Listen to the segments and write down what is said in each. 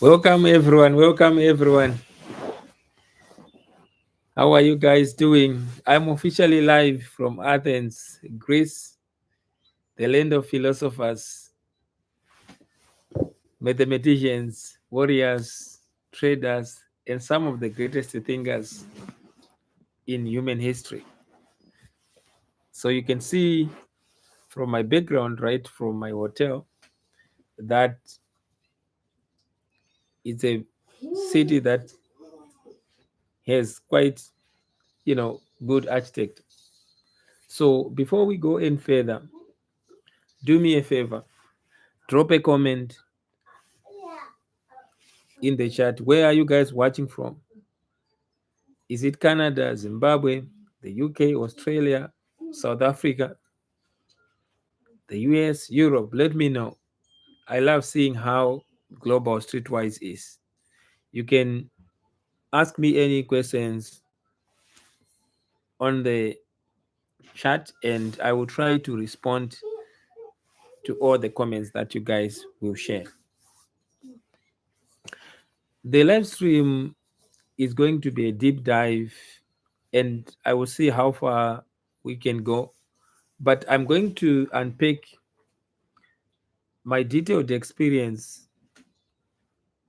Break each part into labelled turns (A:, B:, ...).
A: Welcome everyone. Welcome everyone. How are you guys doing? I'm officially live from Athens, Greece, the land of philosophers, mathematicians, warriors, traders, and some of the greatest thinkers in human history. So you can see from my background, right from my hotel, that it's a city that has quite, good architect. So before we go any further, do me a favor, drop a comment in the chat. Where are you guys watching from? Is it Canada, Zimbabwe, the UK, Australia, South Africa, the US, Europe? Let me know. I love seeing how global Streetwise is. You can ask me any questions on the chat and I will try to respond to all the comments that you guys will share. The live stream is going to be a deep dive and I will see how far we can go. But I'm going to unpack my detailed experience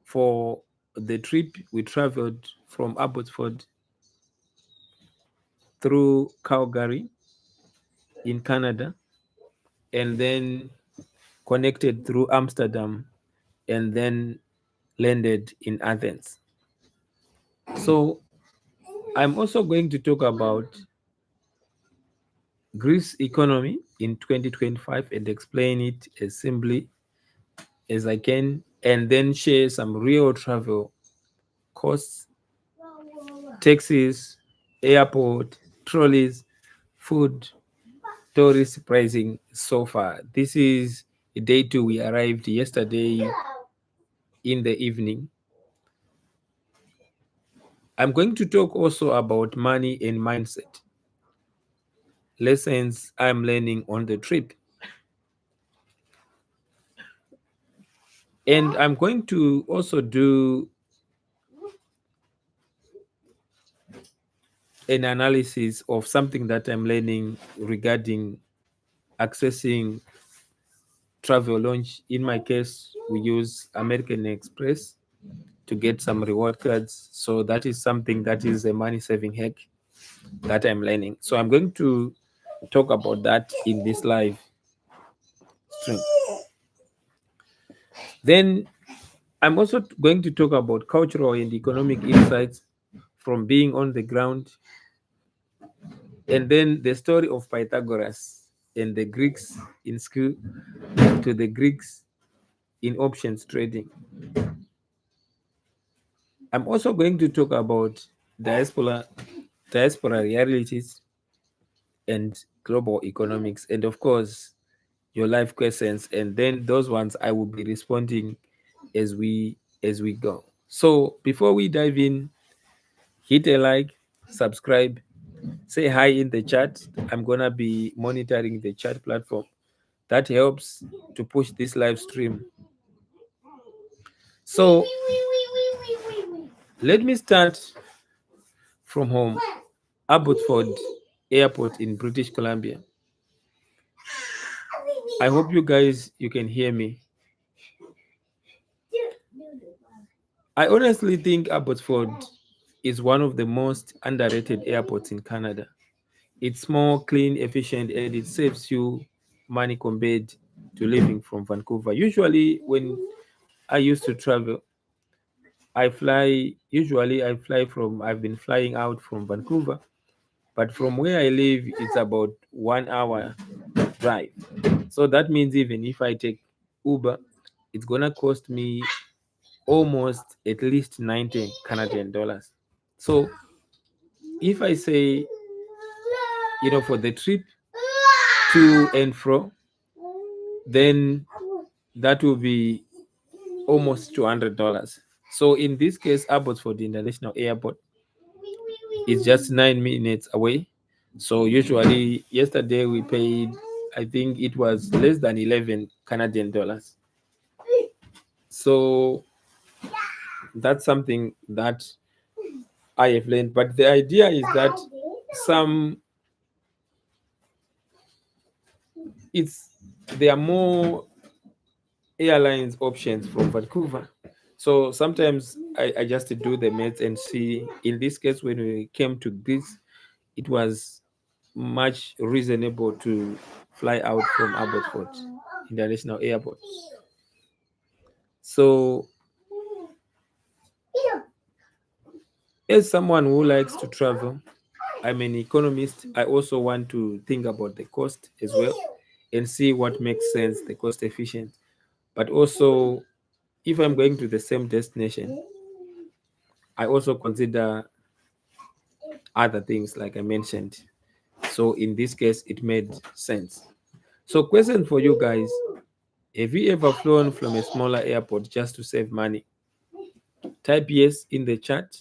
A: for the trip we traveled from Abbotsford through Calgary in Canada and then connected through Amsterdam and then landed in Athens. So I'm also going to talk about Greece economy in 2025 and explain it as simply as I can, and then share some real travel costs, taxis, airport, trolleys, food, tourist pricing so far. This is day 2. We arrived yesterday in the evening. I'm going to talk also about money and mindset, lessons I'm learning on the trip. And I'm going to also do an analysis of something that I'm learning regarding accessing travel launch. In my case, we use American Express to get some reward cards. So that is something that is a money saving hack that I'm learning. So I'm going to talk about that in this live stream. Then I'm also going to talk about cultural and economic insights from being on the ground. And then the story of Pythagoras and the Greeks in school to the Greeks in options trading. I'm also going to talk about diaspora realities and global economics, and of course your live questions, and then those ones I will be responding as we go. So before we dive in, hit a like, subscribe, say hi in the chat. I'm gonna be monitoring the chat platform. That helps to push this live stream. So let me start from home, Abbotsford Airport in British Columbia. I hope you can hear me. I honestly think Abbotsford is one of the most underrated airports in Canada. It's more clean, efficient, and it saves you money compared to living from Vancouver. Usually, when I used to travel, I've been flying out from Vancouver, but from where I live, it's about 1 hour drive. So that means even if I take Uber, it's gonna cost me almost at least 90 Canadian dollars. So if I say, for the trip to and fro, then that will be almost $200. So in this case, Abbotsford International Airport is just 9 minutes away. So usually, yesterday we paid, I think it was less than 11 Canadian dollars. So that's something that I have learned. But the idea is that some it's there are more airlines options from Vancouver. So sometimes I just do the maths and see. In this case, when we came to this, it was much reasonable to fly out from Abbotsford International Airport. So, as someone who likes to travel, I'm an economist. I also want to think about the cost as well and see what makes sense, the cost efficient. But also, if I'm going to the same destination, I also consider other things like I mentioned. So in this case, it made sense. So, question for you guys: have you ever flown from a smaller airport just to save money? Type yes in the chat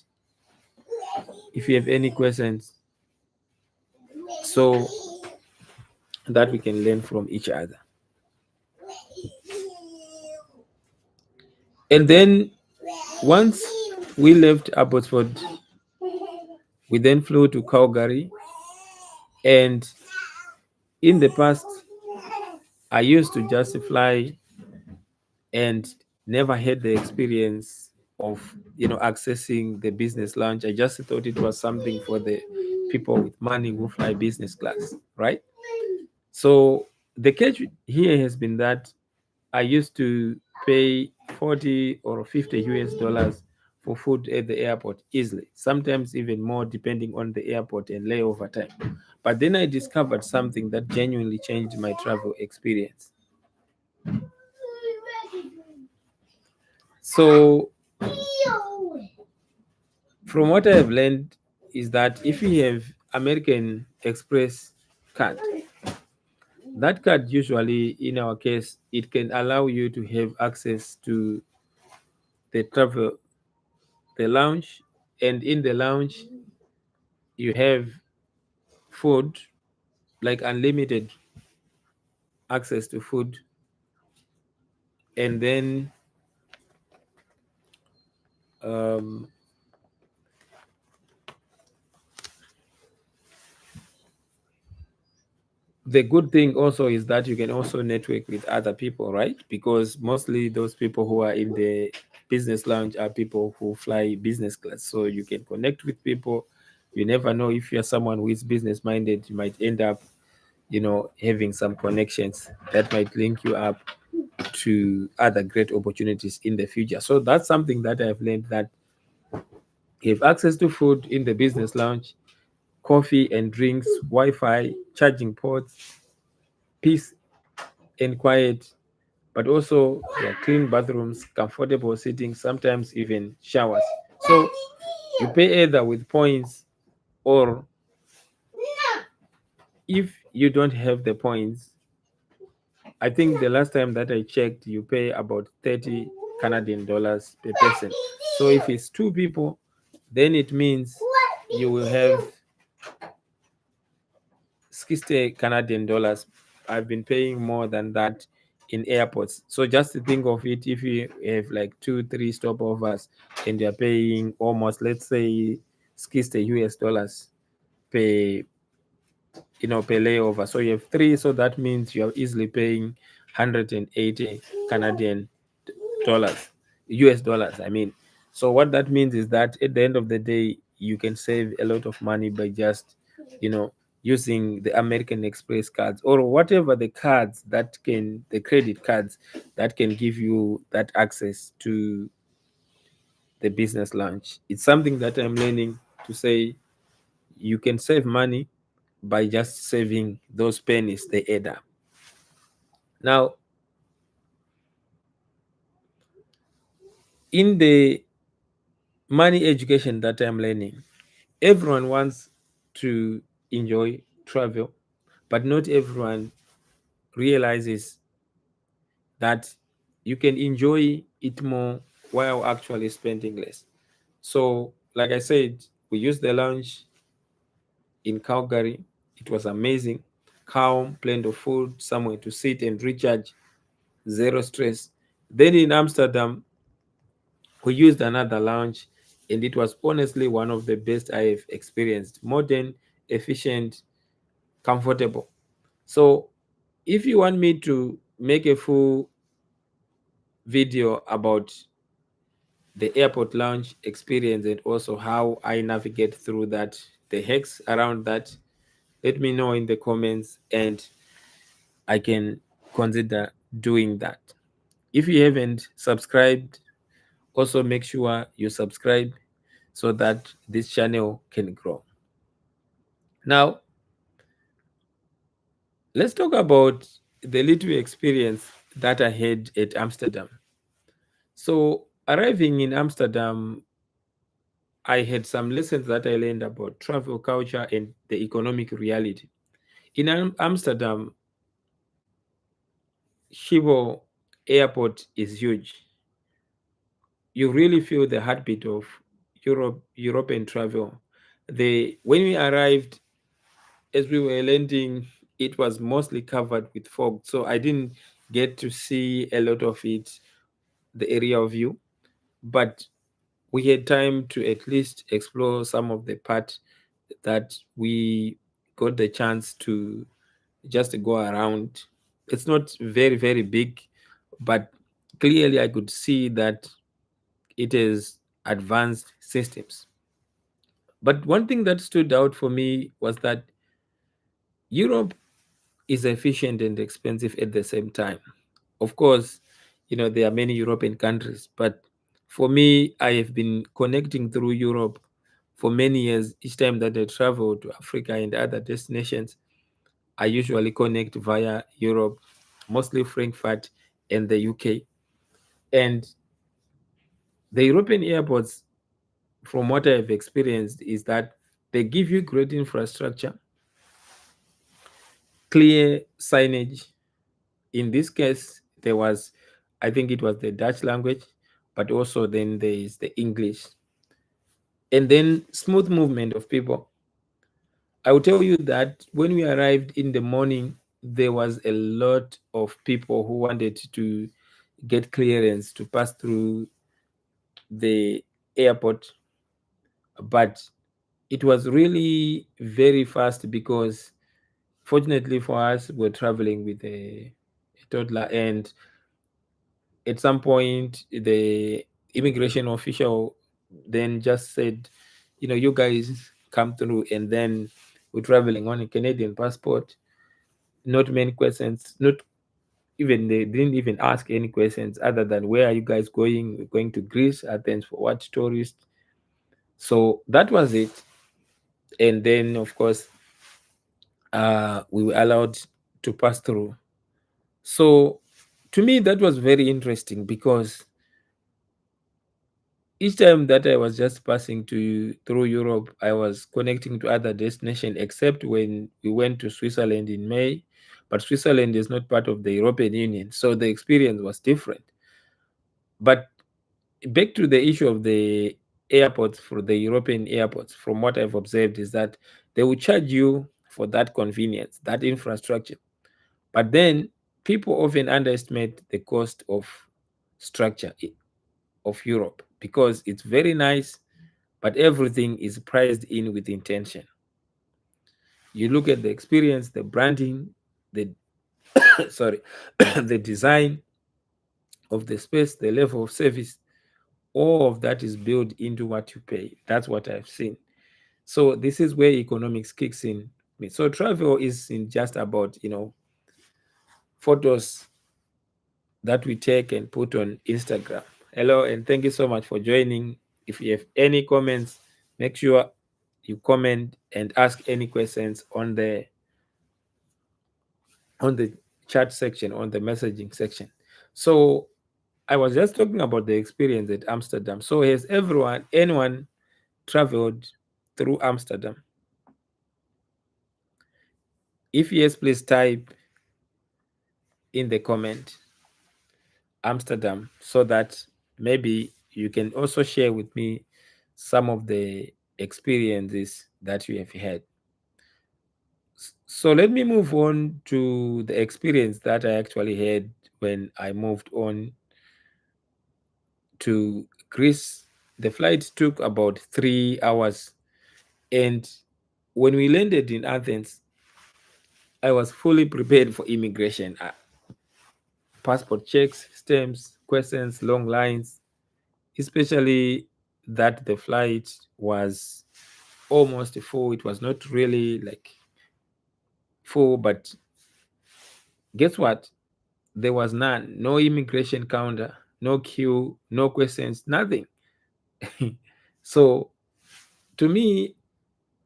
A: if you have any questions, so that we can learn from each other. And then once we left Abbotsford, we then flew to Calgary. And in the past, I used to just fly and never had the experience of accessing the business lounge. I just thought it was something for the people with money who fly business class, right? So the catch here has been that I used to pay 40 or 50 US dollars for food at the airport easily, sometimes even more depending on the airport and layover time. But then I discovered something that genuinely changed my travel experience. So, from what I have learned, is that if you have American Express card, that card usually, in our case, it can allow you to have access to the travel, the lounge, and in the lounge you have food, like unlimited access to food, and then um, the good thing also is that you can also network with other people, right? Because mostly those people who are in the business lounge are people who fly business class. So you can connect with people. You never know, if you're someone who is business minded, you might end up, having some connections that might link you up to other great opportunities in the future. So that's something that I've learned, that you have access to food in the business lounge, coffee and drinks, Wi-Fi, charging ports, peace and quiet, but also there are clean bathrooms, comfortable seating, sometimes even showers. So you pay either with points, or if you don't have the points, I think the last time that I checked, you pay about 30 Canadian dollars per person. So if it's two people, then it means you will have 60 Canadian dollars. I've been paying more than that in airports. So just to think of it, if you have like 2, 3 stopovers and you're paying almost, let's say, 60 US dollars per per layover. So you have three, so that means you're easily paying 180 Canadian dollars, US dollars, I mean. So what that means is that at the end of the day, you can save a lot of money by just, using the American Express cards, or whatever the cards that can, the credit cards that can give you that access to the business lounge. It's something that I'm learning to say you can save money by just saving those pennies, they add up. Now, in the money education that I'm learning, everyone wants to enjoy travel, but not everyone realizes that you can enjoy it more while actually spending less. So, like I said, we used the lounge in Calgary. It was amazing, calm, plenty of food, somewhere to sit and recharge, zero stress. Then in Amsterdam, we used another lounge, and it was honestly one of the best I have experienced. Modern, efficient, comfortable. So, if you want me to make a full video about the airport lounge experience and also how I navigate through that, the hacks around that, let me know in the comments and I can consider doing that. If you haven't subscribed, also make sure you subscribe so that this channel can grow. Now, let's talk about the little experience that I had at Amsterdam. So, arriving in Amsterdam, I had some lessons that I learned about travel culture and the economic reality. In Amsterdam, Schiphol Airport is huge. You really feel the heartbeat of European travel. When we arrived, as we were landing, it was mostly covered with fog, so I didn't get to see a lot of it, the area of view. But we had time to at least explore some of the part that we got the chance to just go around. It's not very, very big, but clearly I could see that it is advanced systems. But one thing that stood out for me was that Europe is efficient and expensive at the same time. Of course, there are many European countries, but for me, I have been connecting through Europe for many years. Each time that I travel to Africa and other destinations, I usually connect via Europe, mostly Frankfurt and the UK. And the European airports, from what I've experienced, is that they give you great infrastructure, clear signage. In this case, there was, I think it was the Dutch language, but also then there is the English. And then smooth movement of people. I will tell you that when we arrived in the morning, there was a lot of people who wanted to get clearance to pass through the airport, but it was really very fast because fortunately for us, we're traveling with a toddler, and at some point the immigration official then just said, you guys come through, and then we're traveling on a Canadian passport. Not many questions, not even, they didn't even ask any questions other than, where are you guys going? We're going to Greece, Athens, for what? Tourist. So that was it. And then of course, we were allowed to pass through. So to me, that was very interesting because each time that I was just passing through Europe, I was connecting to other destinations, except when we went to Switzerland in May. But Switzerland is not part of the European Union, so the experience was different. But back to the issue of the airports, for the European airports, from what I've observed, is that they will charge you for that convenience, that infrastructure. But then people often underestimate the cost of structure of Europe because it's very nice, but everything is priced in with intention. You look at the experience, the branding, the sorry, the design of the space, the level of service, all of that is built into what you pay. That's what I've seen. So this is where economics kicks in. So travel isn't just about, photos that we take and put on Instagram. Hello, and thank you so much for joining. If you have any comments, make sure you comment and ask any questions on the chat section, on the messaging section. So I was just talking about the experience at Amsterdam. So has anyone traveled through Amsterdam? If yes, please type in the comment. Amsterdam, so that maybe you can also share with me some of the experiences that you have had. So let me move on to the experience that I actually had when I moved on to Greece. The flight took about 3 hours, and when we landed in Athens, I was fully prepared for immigration. Passport checks, stamps, questions, long lines, especially that the flight was almost full. It was not really like full, but guess what? There was none. No immigration counter, no queue, no questions, nothing. So to me,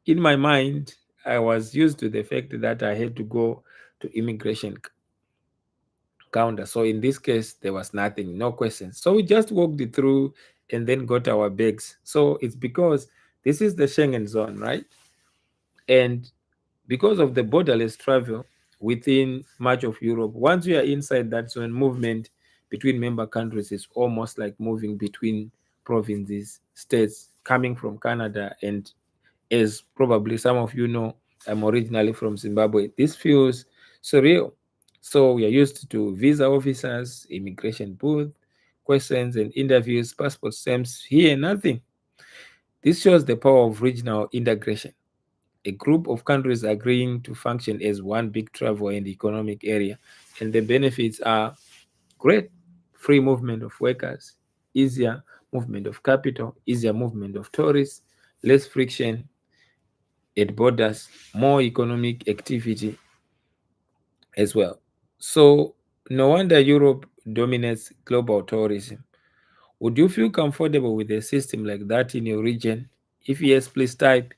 A: in my mind, I was used to the fact that I had to go to immigration counter. So in this case, there was nothing, no questions. So we just walked it through and then got our bags. So it's because this is the Schengen zone, right? And because of the borderless travel within much of Europe, once you are inside that zone, movement between member countries is almost like moving between provinces, states, coming from Canada. And as probably some of you know, I'm originally from Zimbabwe. This feels surreal. So we are used to visa officers, immigration booth, questions and interviews, passport stamps. Here, nothing. This shows the power of regional integration, a group of countries agreeing to function as one big travel and economic area. And the benefits are great: free movement of workers, easier movement of capital, easier movement of tourists, less friction at borders, more economic activity as well. So, no wonder Europe dominates global tourism. Would you feel comfortable with a system like that in your region? If yes, please type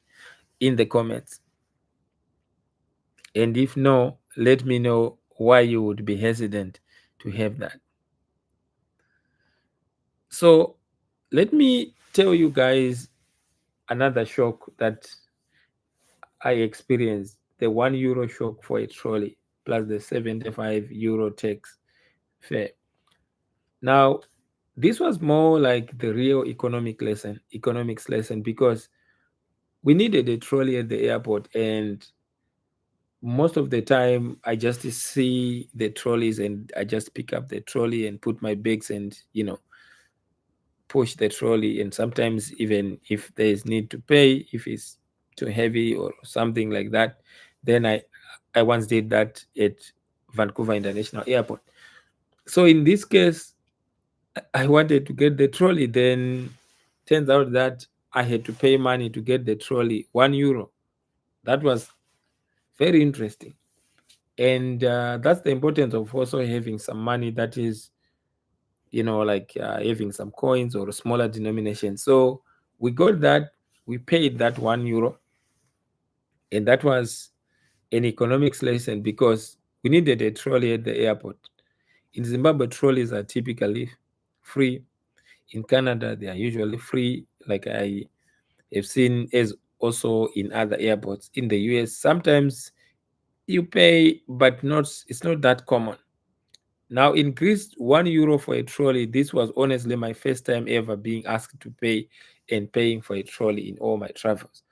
A: in the comments. And if no, let me know why you would be hesitant to have that. So let me tell you guys another shock that I experienced: the €1 shock for a trolley plus the €75 tax fare. Now, this was more like the real economics lesson, because we needed a trolley at the airport, and most of the time I just see the trolleys and I just pick up the trolley and put my bags and push the trolley. And sometimes even if there is need to pay, if it's too heavy or something like that, then I once did that at Vancouver International Airport. So in this case, I wanted to get the trolley, then turns out that I had to pay money to get the trolley, €1. That was very interesting. And that's the importance of also having some money that is, like having some coins or a smaller denomination. So we got that, we paid that €1, and that was an economics lesson, because we needed a trolley at the airport. In Zimbabwe, trolleys are typically free. In Canada, they are usually free, like I have seen, as also in other airports. In the US, sometimes you pay, but it's not that common. Now, in Greece, €1 for a trolley. This was honestly my first time ever being asked to pay and paying for a trolley in all my travels.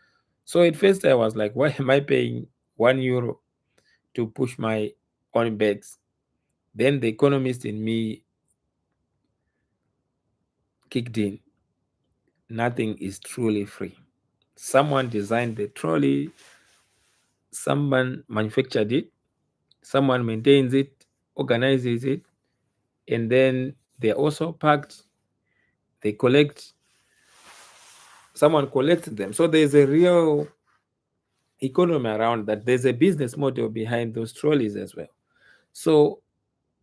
A: So at first I was like, why am I paying €1 to push my own bags? Then the economist in me kicked in. Nothing is truly free. Someone designed the trolley, someone manufactured it, someone maintains it, organizes it, and then they're also packed. They collect, someone collects them. So there's a real economy around that. There's a business model behind those trolleys as well. So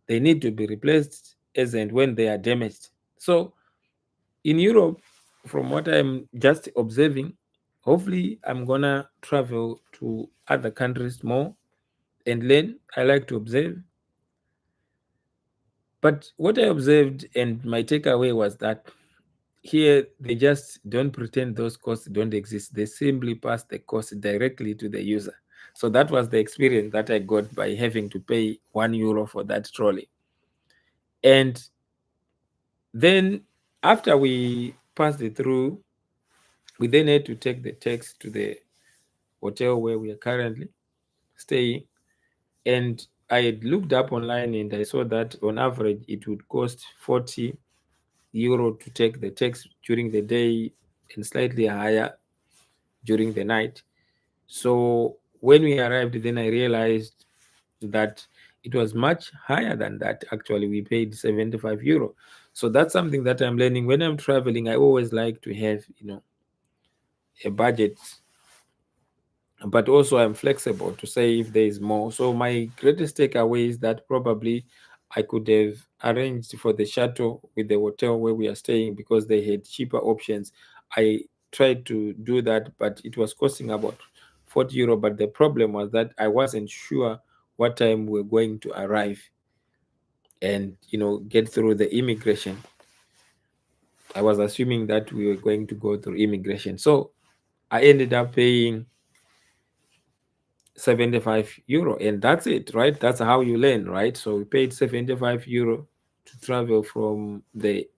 A: they need to be replaced as and when they are damaged. So in Europe, from what I'm just observing, hopefully I'm gonna travel to other countries more and learn. I like to observe. But what I observed and my takeaway was that here they just don't pretend those costs don't exist. They simply pass the cost directly to the user. So that was the experience that I got by having to pay €1 for that trolley. And Then after we passed it through, we then had to take the taxi to the hotel where we are currently staying. And I had looked up online and I saw that on average it would cost 40 euro to take the taxi during the day and slightly higher during the night. So when we arrived, then I realized that it was much higher than that. Actually, we paid 75 euro. So that's something that I'm learning. When I'm traveling, I always like to have, a budget, but also I'm flexible to say if there is more. So my greatest takeaway is that probably I could have arranged for the shuttle with the hotel where we are staying because they had cheaper options. I tried to do that, but it was costing about 40 euro. But the problem was that I wasn't sure what time we were going to arrive and get through the immigration. I was assuming that we were going to go through immigration. So I ended up paying 75 euro, and that's it, right? That's how you learn, right? So we paid 75 euro to travel from the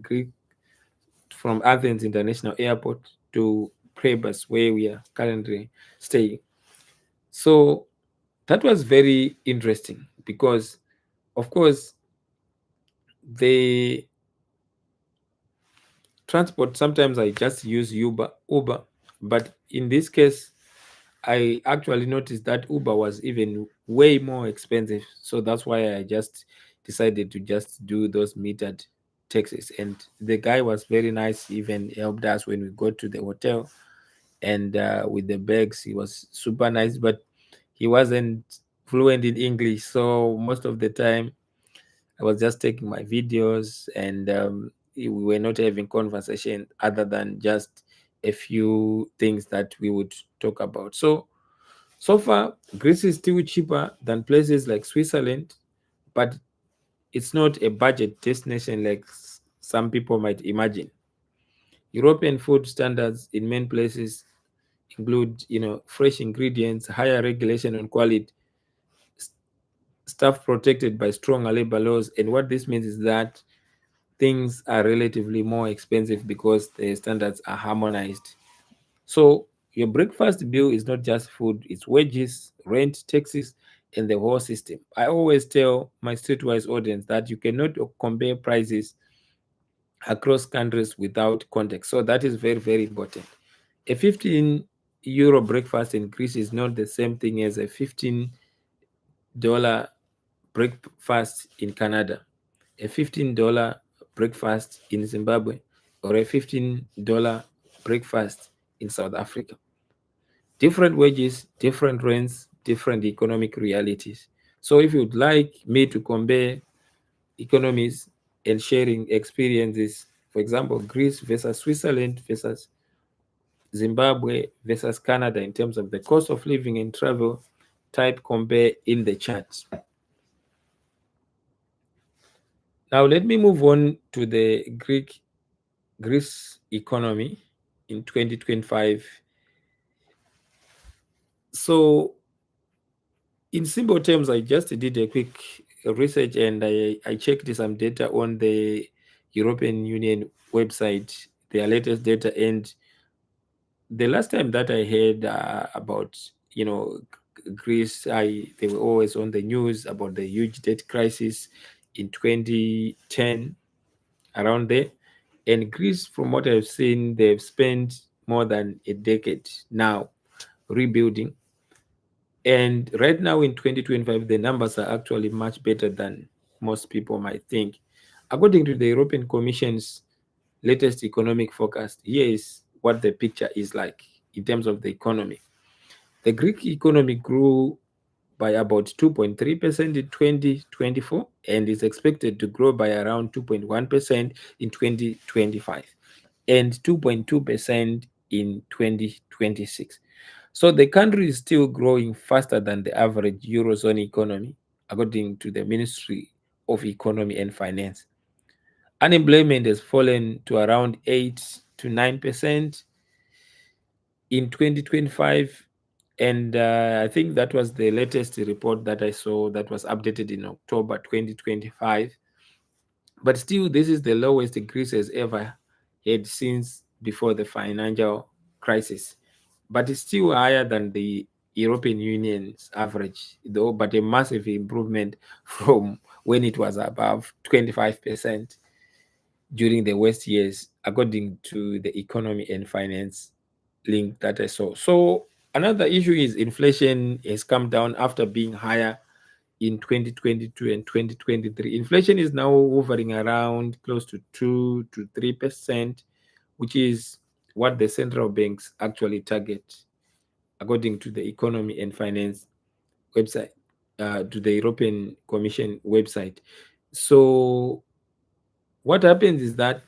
A: Greek, from Athens International Airport to Prebus, where we are currently staying. So that was very interesting because, of course, the transport, sometimes I just use Uber, but in this case, I actually noticed that Uber was even way more expensive. So that's why I just decided to just do those metered taxis. And the guy was very nice, he even helped us when we got to the hotel. And with the bags, he was super nice, but he wasn't fluent in English. So most of the time, I was just taking my videos, and we were not having conversation other than just a few things that we would talk about. So far, Greece is still cheaper than places like Switzerland, but it's not a budget destination like some people might imagine. European food standards in many places include, fresh ingredients, higher regulation on quality, stuff protected by stronger labor laws. And what this means is that things are relatively more expensive because the standards are harmonized. So your breakfast bill is not just food, it's wages, rent, taxes, and the whole system. I always tell my Streetwise audience that you cannot compare prices across countries without context. So that is very, very important. A 15 euro breakfast increase is not the same thing as a $15 breakfast in Canada, a $15 breakfast in Zimbabwe, or a $15 breakfast in South Africa. Different wages, different rents, different economic realities. So if you'd like me to compare economies and sharing experiences, for example, Greece versus Switzerland versus Zimbabwe versus Canada in terms of the cost of living and travel, type compare in the chat. Now let me move on to the Greece economy in 2025. So in simple terms, I just did a quick research and I checked some data on the European Union website, their latest data. And the last time that I heard about, Greece, they were always on the news about the huge debt crisis in 2010, around there. And Greece, from what I've seen, they've spent more than a decade now rebuilding. And right now in 2025, the numbers are actually much better than most people might think. According to the European Commission's latest economic forecast, here is what the picture is like in terms of the economy. The Greek economy grew by about 2.3% in 2024 and is expected to grow by around 2.1% in 2025 and 2.2% in 2026. So the country is still growing faster than the average Eurozone economy, according to the Ministry of Economy and Finance. Unemployment has fallen to around 8 to 9% in 2025. And I think that was the latest report that I saw that was updated in October 2025. But still, this is the lowest Greece has ever had since before the financial crisis. But it's still higher than the European Union's average, though, but a massive improvement from when it was above 25% during the worst years, according to the economy and finance link that I saw. So another issue is inflation has come down after being higher in 2022 and 2023. Inflation is now hovering around close to 2 to 3%, which is what the central banks actually target, according to the economy and finance website, to the European Commission website. So what happens is that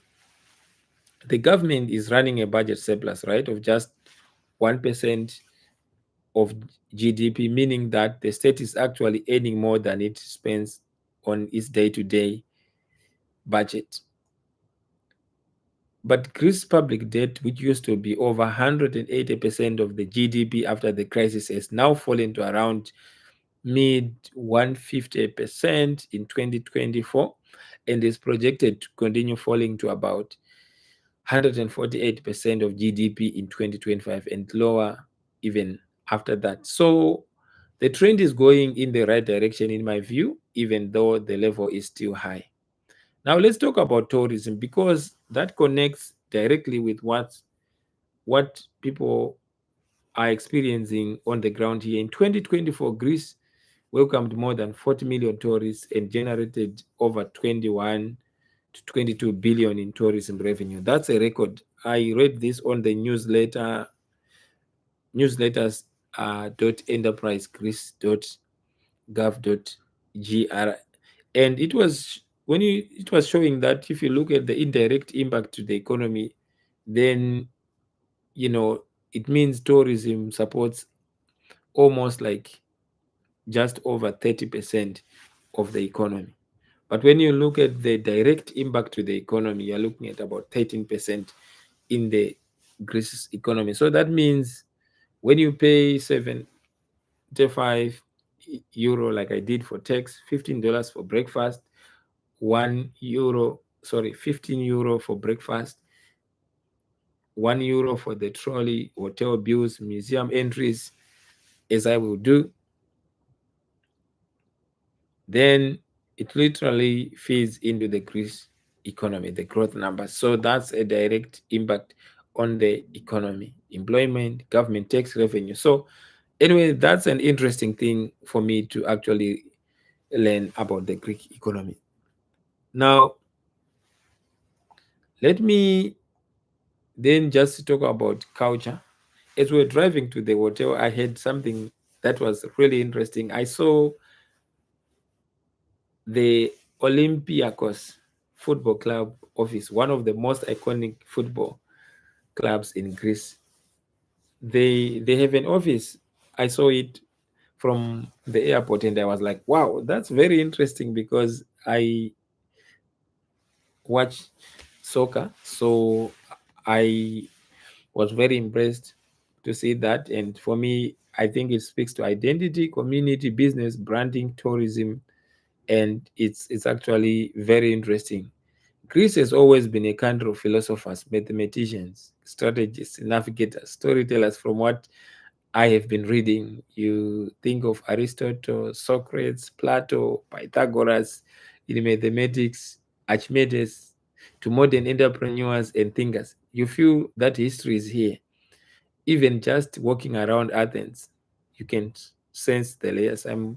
A: the government is running a budget surplus, right, of just 1% of GDP, meaning that the state is actually earning more than it spends on its day-to-day budget. But Greece's public debt, which used to be over 180% of the GDP after the crisis, has now fallen to around mid 150% in 2024 and is projected to continue falling to about 148% of GDP in 2025 and lower even after that. So the trend is going in the right direction, in my view, even though the level is still high. Now let's talk about tourism because that connects directly with what people are experiencing on the ground here. In 2024, Greece welcomed more than 40 million tourists and generated over 21 to 22 billion in tourism revenue. That's a record. I read this on the newsletters .enterprisegreece.gov.gr, and it was showing that if you look at the indirect impact to the economy, then you know it means tourism supports almost like just over 30% of the economy. But when you look at the direct impact to the economy, you're looking at about 13% in the Greece's economy. So that means when you pay 75 euro, like I did for tax, $15 for breakfast, €1, sorry, 15 euro for breakfast, €1 for the trolley, hotel bills, museum entries, as I will do, then it literally feeds into the Greece economy, the growth numbers. So that's a direct impact on the economy, employment, government tax revenue. So anyway, that's an interesting thing for me to actually learn about the Greek economy. Now, let me then just talk about culture. As we're driving to the hotel, I had something that was really interesting. I saw the Olympiacos Football Club office, one of the most iconic football clubs in Greece. They have an office. I saw it from the airport and I was like, wow, that's very interesting because I watch soccer. So I was very impressed to see that. And for me, I think it speaks to identity, community, business, branding, tourism, and it's actually very interesting. Greece has always been a country of philosophers, mathematicians, strategists, navigators, storytellers. From what I have been reading, you think of Aristotle, Socrates, Plato, Pythagoras in mathematics, Archimedes, to modern entrepreneurs and thinkers. You feel that history is here. Even just walking around Athens, you can sense the layers. I'm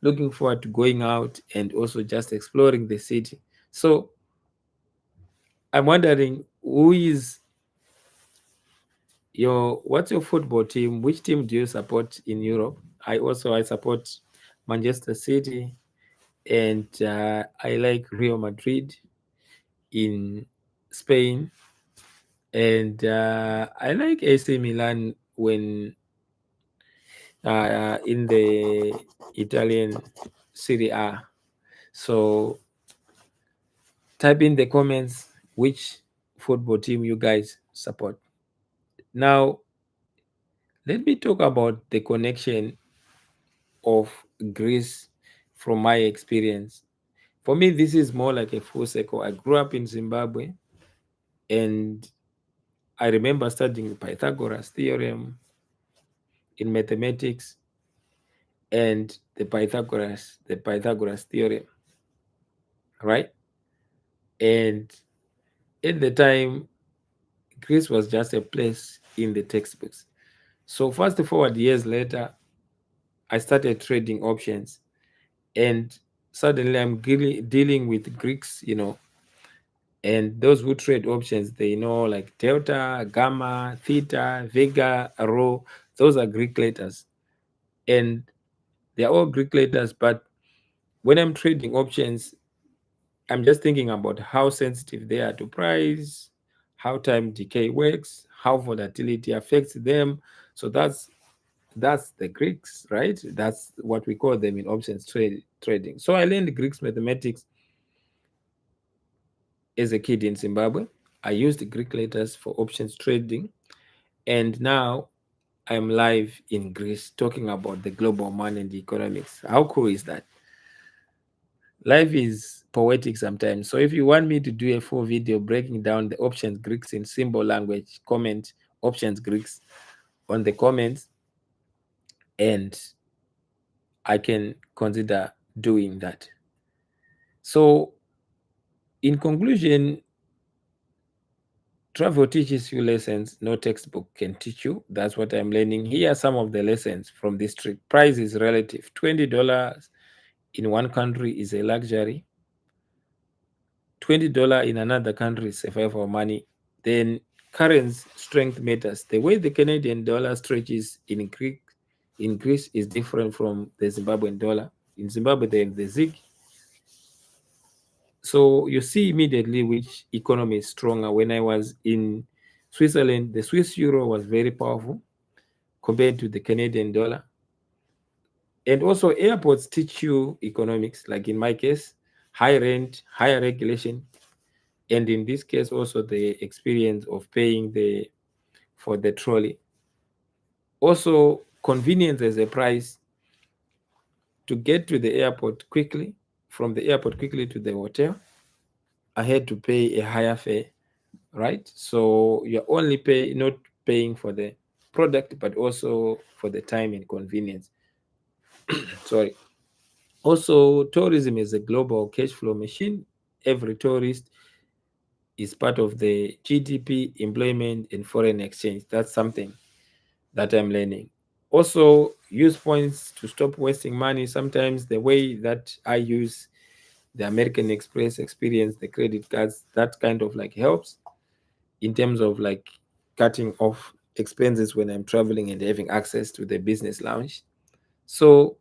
A: looking forward to going out and also just exploring the city. So I'm wondering what's your football team? Which team do you support in Europe? I support Manchester City, and I like Real Madrid in Spain, and I like AC Milan when in the Italian Serie A. So type in the comments which football team you guys support. Now, let me talk about the connection of Greece from my experience. For me, this is more like a full circle. I grew up in Zimbabwe, and I remember studying Pythagoras theorem in mathematics and the Pythagoras theorem, right? And at the time, Greece was just a place in the textbooks. So fast forward years later, I started trading options, and suddenly I'm dealing with Greeks, and those who trade options, they know like delta, gamma, theta, vega, rho. Those are Greek letters, and they're all Greek letters. But when I'm trading options, I'm just thinking about how sensitive they are to price, how time decay works, how volatility affects them. So that's the Greeks, right? That's what we call them in options trading. So I learned Greek mathematics as a kid in Zimbabwe. I used Greek letters for options trading, and now I'm live in Greece talking about the global money and the economics. How cool is that? Life is poetic sometimes. So if you want me to do a full video breaking down the options Greeks in symbol language, comment options Greeks on the comments, and I can consider doing that. So in conclusion, travel teaches you lessons no textbook can teach you. That's what I'm learning. Here are some of the lessons from this trip. Price is relative. $20 in one country is a luxury. $20 in another country is survival money. Then currency strength matters. The way the Canadian dollar stretches in Greece is different from the Zimbabwean dollar. In Zimbabwe, they have the ZiG. So you see immediately which economy is stronger. When I was in Switzerland, the Swiss euro was very powerful compared to the Canadian dollar. And also airports teach you economics, like in my case, high rent, higher regulation, and in this case also the experience of paying for the trolley. Also, convenience as a price. To get to the airport quickly, from the airport quickly to the hotel, I had to pay a higher fare, right? So you're only not paying for the product, but also for the time and convenience. Sorry. Also, tourism is a global cash flow machine. Every tourist is part of the GDP, employment, and foreign exchange. That's something that I'm learning. Also, use points to stop wasting money. Sometimes the way that I use the American Express experience, the credit cards, that kind of like helps in terms of like cutting off expenses when I'm traveling and having access to the business lounge. So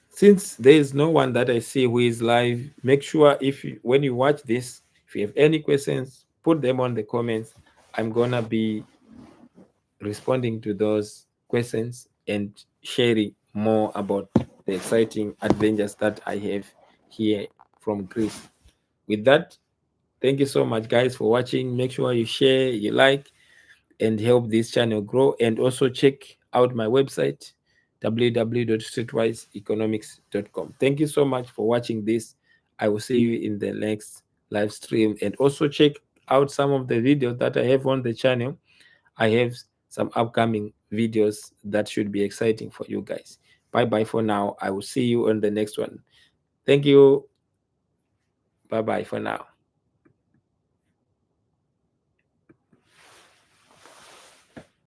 A: since there is no one that I see who is live, make sure when you watch this, if you have any questions, put them on the comments. I'm gonna be responding to those questions and sharing more about the exciting adventures that I have here from Greece. With that, thank you so much, guys, for watching. Make sure you share, you like, and help this channel grow. And also check out my website, www.streetwiseeconomics.com. Thank you so much for watching this. I will see you in the next live stream. And also check out some of the videos that I have on the channel. I have some upcoming videos that should be exciting for you guys. Bye bye for now. I will see you on the next one. Thank you. Bye bye for now.